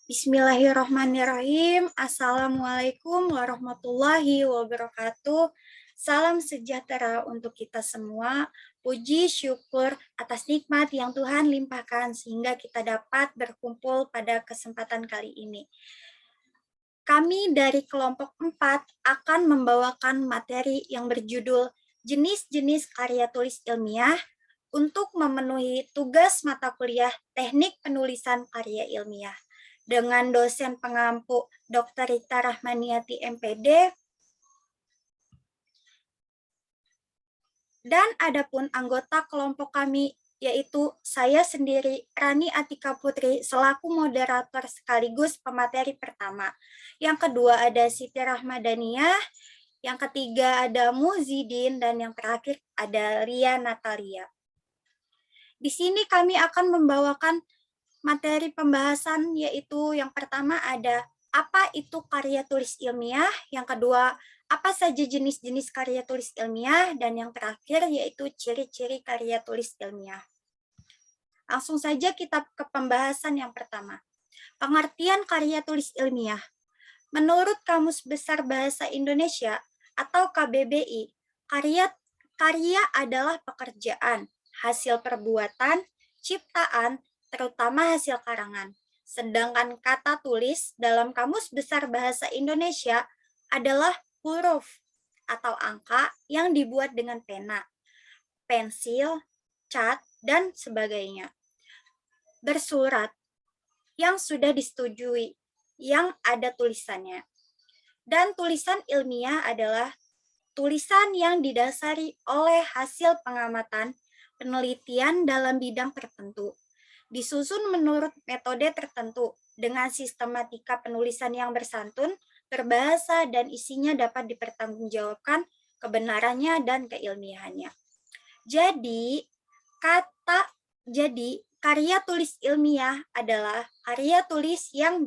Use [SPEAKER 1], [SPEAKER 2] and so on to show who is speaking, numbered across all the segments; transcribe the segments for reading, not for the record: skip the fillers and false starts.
[SPEAKER 1] Bismillahirrahmanirrahim. Assalamualaikum warahmatullahi wabarakatuh. Salam sejahtera untuk kita semua. Puji syukur atas nikmat yang Tuhan limpahkan sehingga kita dapat berkumpul pada kesempatan kali ini. Kami dari kelompok 4 akan membawakan materi yang berjudul jenis-jenis karya tulis ilmiah untuk memenuhi tugas mata kuliah Teknik Penulisan Karya Ilmiah dengan dosen pengampu Dr. Rita Rahmaniati MPD, dan adapun anggota kelompok kami yaitu saya sendiri, Rani Atika Putri, selaku moderator sekaligus pemateri pertama. Yang kedua ada Siti Rahmadaniah, yang ketiga ada Muzidin, dan yang terakhir ada Lia Natalia. Di sini kami akan membawakan materi pembahasan, yaitu yang pertama ada apa itu karya tulis ilmiah, yang kedua apa saja jenis-jenis karya tulis ilmiah, dan yang terakhir yaitu ciri-ciri karya tulis ilmiah. Langsung saja kita ke pembahasan yang pertama. Pengertian karya tulis ilmiah. Menurut Kamus Besar Bahasa Indonesia atau KBBI, karya adalah pekerjaan, hasil perbuatan, ciptaan, terutama hasil karangan. Sedangkan kata tulis dalam Kamus Besar Bahasa Indonesia adalah huruf atau angka yang dibuat dengan pena, pensil, cat, dan sebagainya. Bersurat yang sudah disetujui, yang ada tulisannya. Dan tulisan ilmiah adalah tulisan yang didasari oleh hasil pengamatan, penelitian dalam bidang tertentu, disusun menurut metode tertentu, dengan sistematika penulisan yang bersantun, berbahasa, dan isinya dapat dipertanggungjawabkan kebenarannya dan keilmiahannya. Jadi, karya tulis ilmiah adalah karya tulis yang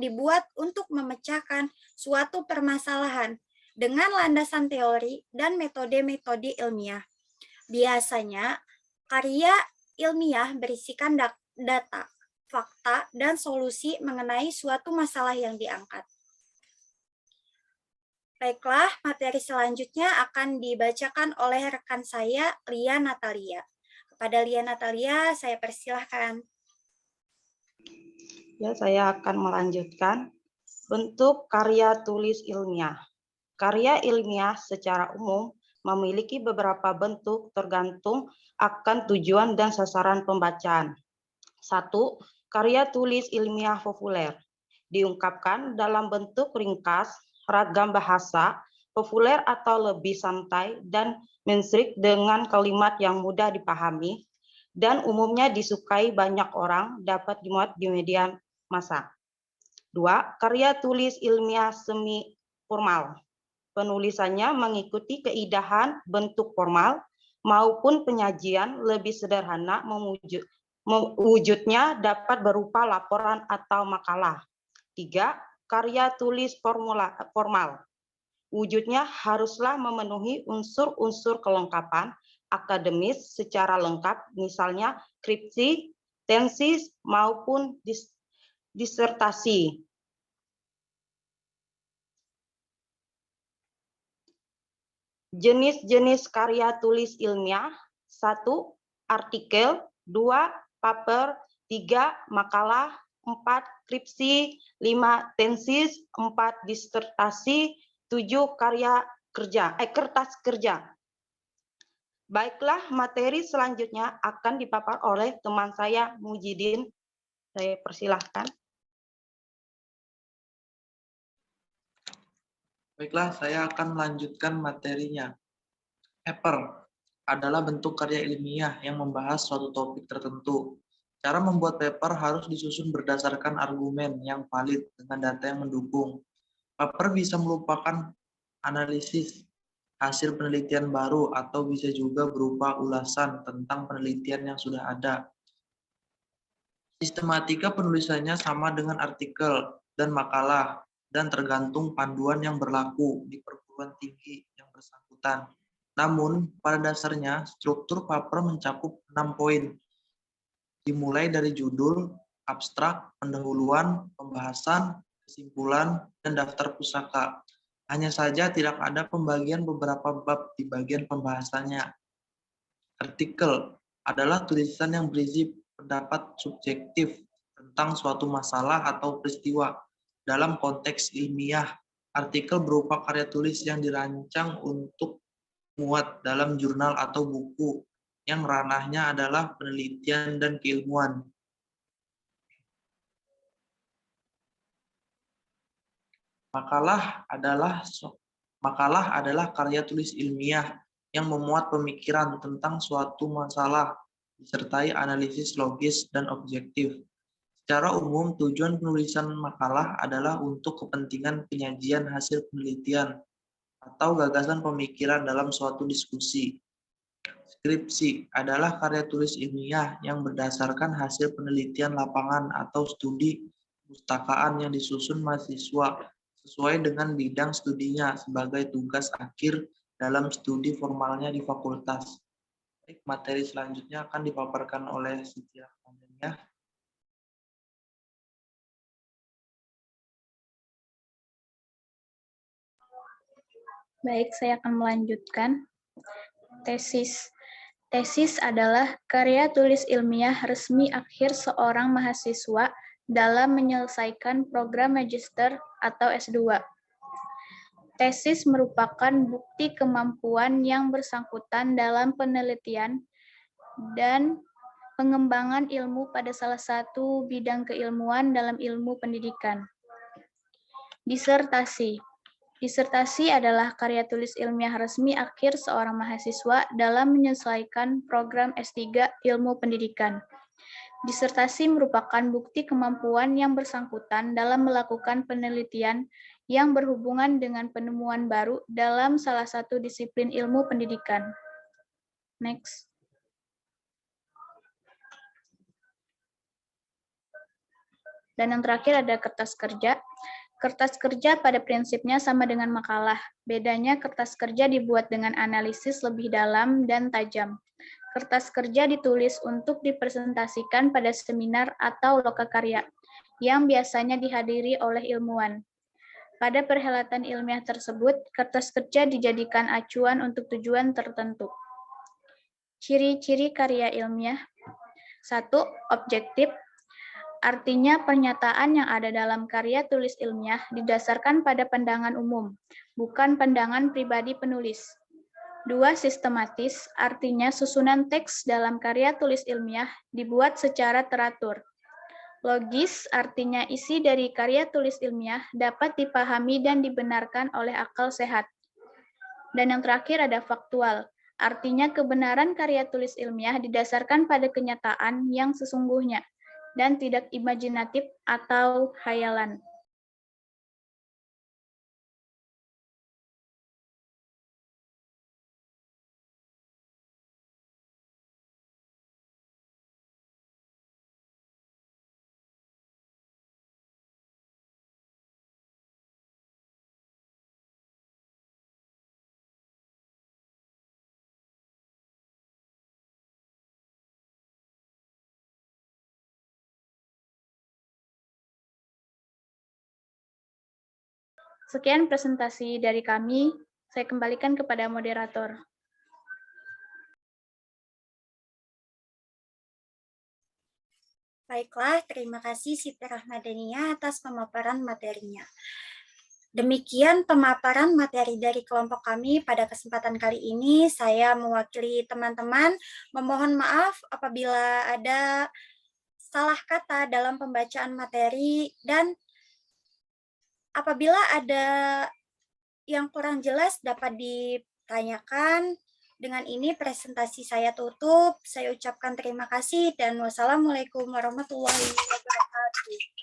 [SPEAKER 1] dibuat untuk memecahkan suatu permasalahan dengan landasan teori dan metode-metode ilmiah. Biasanya, karya ilmiah berisikan data, fakta, dan solusi mengenai suatu masalah yang diangkat. Baiklah, materi selanjutnya akan dibacakan oleh rekan saya, Lia Natalia. Kepada Lia Natalia, saya persilahkan.
[SPEAKER 2] Ya, saya akan melanjutkan bentuk karya tulis ilmiah. Karya ilmiah secara umum memiliki beberapa bentuk tergantung akan tujuan dan sasaran pembacaan. 1. Karya tulis ilmiah populer. Diungkapkan dalam bentuk ringkas, ragam bahasa, populer atau lebih santai, dan menstrik dengan kalimat yang mudah dipahami, dan umumnya disukai banyak orang, dapat dimuat di media massa. 2. Karya tulis ilmiah semi formal. Penulisannya mengikuti keindahan bentuk formal maupun penyajian lebih sederhana, wujudnya dapat berupa laporan atau makalah. 3. Karya tulis formal. Wujudnya haruslah memenuhi unsur-unsur kelengkapan akademis secara lengkap, misalnya skripsi, tesis, maupun disertasi. Jenis-jenis karya tulis ilmiah: 1. Artikel, 2. Paper, 3. Makalah, 4. Skripsi, 5. Tesis, 4. Disertasi, 7. Kertas kerja. Baiklah, materi selanjutnya akan dipaparkan oleh teman saya, Mujidin. Saya persilahkan.
[SPEAKER 3] Baiklah, saya akan melanjutkan materinya. Paper adalah bentuk karya ilmiah yang membahas suatu topik tertentu. Cara membuat paper harus disusun berdasarkan argumen yang valid dengan data yang mendukung. Paper bisa merupakan analisis hasil penelitian baru atau bisa juga berupa ulasan tentang penelitian yang sudah ada. Sistematika penulisannya sama dengan artikel dan makalah dan tergantung panduan yang berlaku di perguruan tinggi yang bersangkutan. Namun, pada dasarnya struktur paper mencakup 6 poin. Dimulai dari judul, abstrak, pendahuluan, pembahasan, kesimpulan, dan daftar pusaka. Hanya saja tidak ada pembagian beberapa bab di bagian pembahasannya. Artikel adalah tulisan yang berisi pendapat subjektif tentang suatu masalah atau peristiwa. Dalam konteks ilmiah, artikel berupa karya tulis yang dirancang untuk muat dalam jurnal atau buku yang ranahnya adalah penelitian dan keilmuan. Makalah adalah karya tulis ilmiah yang memuat pemikiran tentang suatu masalah disertai analisis logis dan objektif. Secara umum, tujuan penulisan makalah adalah untuk kepentingan penyajian hasil penelitian atau gagasan pemikiran dalam suatu diskusi. Skripsi adalah karya tulis ilmiah yang berdasarkan hasil penelitian lapangan atau studi perpustakaan yang disusun mahasiswa sesuai dengan bidang studinya sebagai tugas akhir dalam studi formalnya di fakultas. Materi selanjutnya akan dipaparkan oleh Siti Rahmadaniah.
[SPEAKER 4] Baik, saya akan melanjutkan. Tesis. Tesis adalah karya tulis ilmiah resmi akhir seorang mahasiswa dalam menyelesaikan program magister atau S2. Tesis merupakan bukti kemampuan yang bersangkutan dalam penelitian dan pengembangan ilmu pada salah satu bidang keilmuan dalam ilmu pendidikan. Disertasi. Disertasi adalah karya tulis ilmiah resmi akhir seorang mahasiswa dalam menyelesaikan program S3 Ilmu Pendidikan. Disertasi merupakan bukti kemampuan yang bersangkutan dalam melakukan penelitian yang berhubungan dengan penemuan baru dalam salah satu disiplin ilmu pendidikan. Next. Dan yang terakhir ada kertas kerja. Kertas kerja pada prinsipnya sama dengan makalah. Bedanya kertas kerja dibuat dengan analisis lebih dalam dan tajam. Kertas kerja ditulis untuk dipresentasikan pada seminar atau lokakarya yang biasanya dihadiri oleh ilmuwan. Pada perhelatan ilmiah tersebut, kertas kerja dijadikan acuan untuk tujuan tertentu. Ciri-ciri karya ilmiah. 1. Objektif. Artinya pernyataan yang ada dalam karya tulis ilmiah didasarkan pada pandangan umum, bukan pandangan pribadi penulis. 2. Sistematis, artinya susunan teks dalam karya tulis ilmiah dibuat secara teratur. Logis, artinya isi dari karya tulis ilmiah dapat dipahami dan dibenarkan oleh akal sehat. Dan yang terakhir ada faktual, artinya kebenaran karya tulis ilmiah didasarkan pada kenyataan yang sesungguhnya dan tidak imajinatif atau khayalan. Sekian presentasi dari kami. Saya kembalikan kepada moderator.
[SPEAKER 1] Baiklah, terima kasih Siti Rahmadaniah atas pemaparan materinya. Demikian pemaparan materi dari kelompok kami pada kesempatan kali ini. Saya mewakili teman-teman memohon maaf apabila ada salah kata dalam pembacaan materi dan apabila ada yang kurang jelas dapat ditanyakan. Dengan ini presentasi saya tutup. Saya ucapkan terima kasih dan wassalamualaikum warahmatullahi wabarakatuh.